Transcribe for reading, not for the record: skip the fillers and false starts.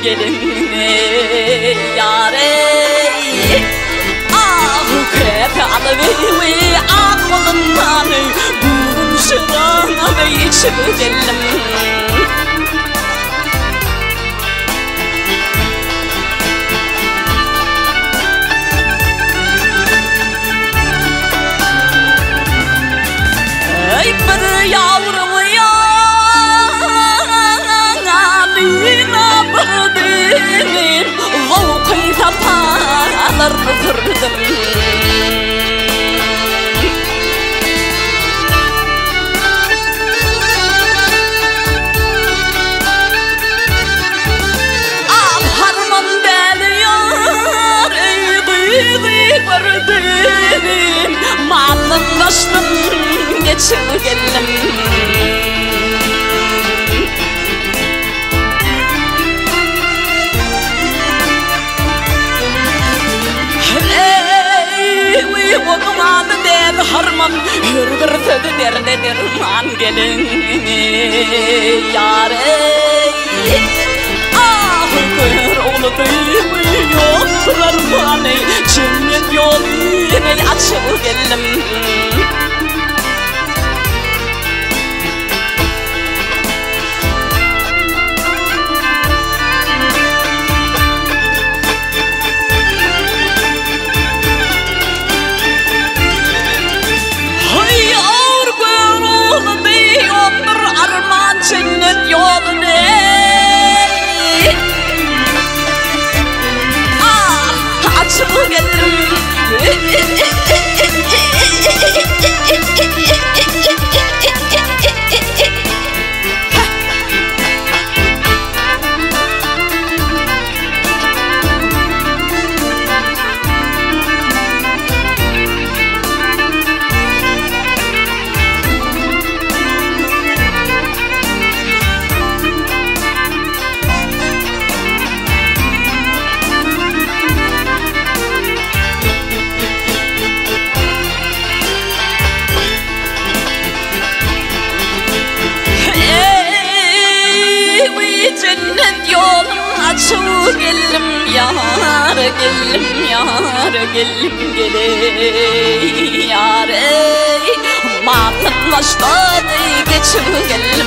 gelin yare ah kefal ve aklımdan burun şırana ve içim gelin bir yavrum yanalina birdim Volkay tapalar kırdım harman deliyor eydi birdim malım başım geçir geldim ey vakman der harman hürgür söz derdedir man gelin yare ah kır onu duymuyorlar bana cennet yolunu açıp geldim cennet yolunu ah açıp geldim cennet yolum açıp geldim yar geldim yar geldim geley yar ey malım başladı geçip geldim